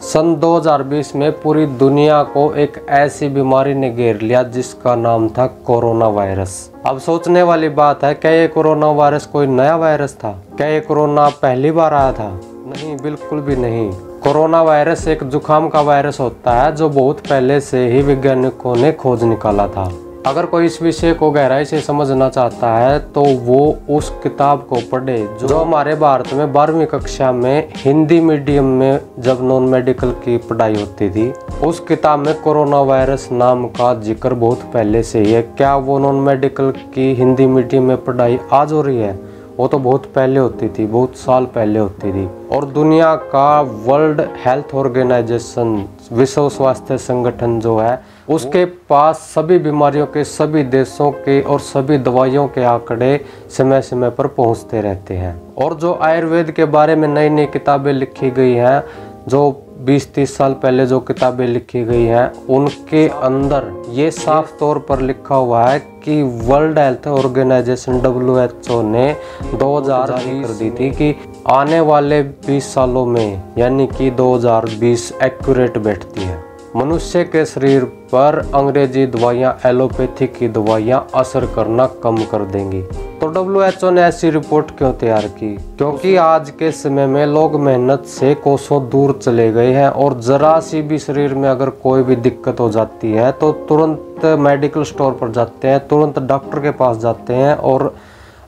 सन 2020 में पूरी दुनिया को एक ऐसी बीमारी ने घेर लिया जिसका नाम था कोरोना वायरस। अब सोचने वाली बात है, क्या ये कोरोना वायरस कोई नया वायरस था? क्या ये कोरोना पहली बार आया था? नहीं, बिल्कुल भी नहीं। कोरोना वायरस एक जुकाम का वायरस होता है जो बहुत पहले से ही वैज्ञानिकों ने खोज निकाला था। अगर कोई इस विषय को गहराई से समझना चाहता है तो वो उस किताब को पढ़े जो हमारे भारत में 12वीं कक्षा में हिंदी मीडियम में जब नॉन मेडिकल की पढ़ाई होती थी, उस किताब में कोरोना वायरस नाम का जिक्र बहुत पहले से ही है। क्या वो नॉन मेडिकल की हिंदी मीडियम में पढ़ाई आज हो रही है? वो तो बहुत पहले होती थी, बहुत साल पहले होती थी। और दुनिया का वर्ल्ड हेल्थ ऑर्गेनाइजेशन, विश्व स्वास्थ्य संगठन जो है, उसके पास सभी बीमारियों के, सभी देशों के और सभी दवाइयों के आंकड़े समय समय पर पहुंचते रहते हैं। और जो आयुर्वेद के बारे में नई नई किताबें लिखी गई हैं, जो 20-30 साल पहले जो किताबें लिखी गई हैं, उनके अंदर ये साफ तौर पर लिखा हुआ है कि वर्ल्ड हेल्थ ऑर्गेनाइजेशन WHO ने 2020 कर दी थी कि आने वाले 20 सालों में, यानी कि 2020 एक्यूरेट बैठती है, मनुष्य के शरीर पर अंग्रेजी दवाइयाँ, एलोपैथी की दवाइयाँ असर करना कम कर देंगी। तो WHO ने ऐसी रिपोर्ट क्यों तैयार की? क्योंकि आज के समय में लोग मेहनत से कोसों दूर चले गए हैं और जरा सी भी शरीर में अगर कोई भी दिक्कत हो जाती है तो तुरंत मेडिकल स्टोर पर जाते हैं, तुरंत डॉक्टर के पास जाते हैं और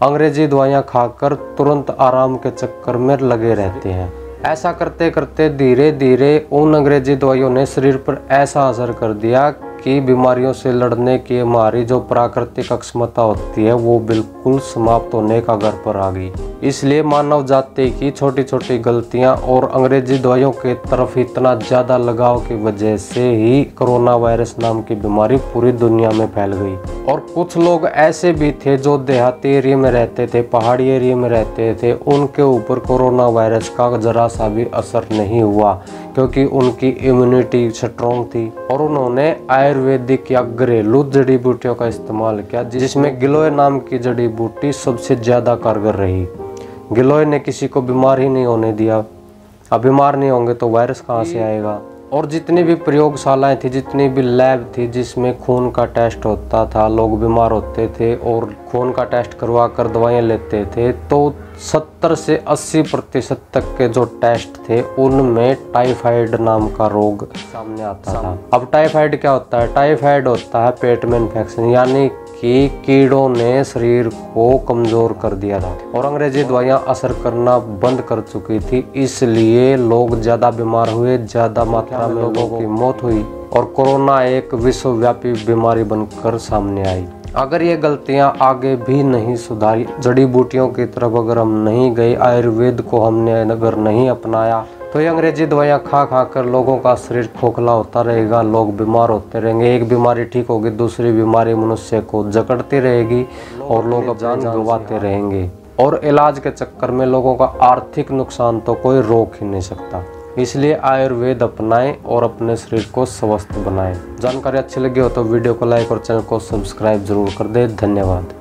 अंग्रेजी दवाइयाँ खाकर तुरंत आराम के चक्कर में लगे रहते हैं। ऐसा करते करते धीरे धीरे उन अंग्रेजी दवाइयों ने शरीर पर ऐसा असर कर दिया कि बीमारियों से लड़ने की हमारी जो प्राकृतिक क्षमता होती है वो बिल्कुल समाप्त होने का घर पर आ गई। इसलिए मानव जाति की छोटी छोटी गलतियां और अंग्रेजी दवाइयों के तरफ इतना ज़्यादा लगाव की वजह से ही कोरोना वायरस नाम की बीमारी पूरी दुनिया में फैल गई। और कुछ लोग ऐसे भी थे जो देहाती एरिया में रहते थे, पहाड़ी एरिया में रहते थे, उनके ऊपर कोरोना वायरस का जरा सा भी असर नहीं हुआ क्योंकि उनकी इम्यूनिटी स्ट्रॉन्ग थी और उन्होंने आयुर्वेदिक या घरेलू जड़ी बूटियों का इस्तेमाल किया, जिसमें गिलोय नाम की जड़ी बूटी सबसे ज़्यादा कारगर रही। गिलोय ने किसी को बीमार ही नहीं होने दिया। अब बीमार नहीं होंगे तो वायरस कहाँ से आएगा? और जितनी भी प्रयोगशालाएं थी, जितनी भी लैब थी जिसमें खून का टेस्ट होता था, लोग बीमार होते थे और खून का टेस्ट करवा कर दवाइयाँ लेते थे, तो 70 से 80% तक के जो टेस्ट थे उनमें टाइफाइड नाम का रोग सामने आता था। अब टाइफाइड क्या होता है? टाइफाइड होता है पेट में इन्फेक्शन, यानी कि कीड़ों ने शरीर को कमज़ोर कर दिया था और अंग्रेजी दवाइयाँ असर करना बंद कर चुकी थी। इसलिए लोग ज़्यादा बीमार हुए, ज़्यादा मात्रा में लोगों की मौत हुई और कोरोना एक विश्वव्यापी बीमारी बनकर सामने आई। अगर ये गलतियां आगे भी नहीं सुधारी, जड़ी बूटियों की तरफ अगर हम नहीं गए, आयुर्वेद को हमने अगर नहीं अपनाया, तो ये अंग्रेजी दवाइयाँ खा खा कर लोगों का शरीर खोखला होता रहेगा, लोग बीमार होते रहेंगे। एक बीमारी ठीक होगी, दूसरी बीमारी मनुष्य को जकड़ती रहेगी और लोग जान गंवाते रहेंगे। और इलाज के चक्कर में लोगों का आर्थिक नुकसान तो कोई रोक ही नहीं सकता। इसलिए आयुर्वेद अपनाएं और अपने शरीर को स्वस्थ बनाएं। जानकारी अच्छी लगी हो तो वीडियो को लाइक और चैनल को सब्सक्राइब जरूर कर दें। धन्यवाद।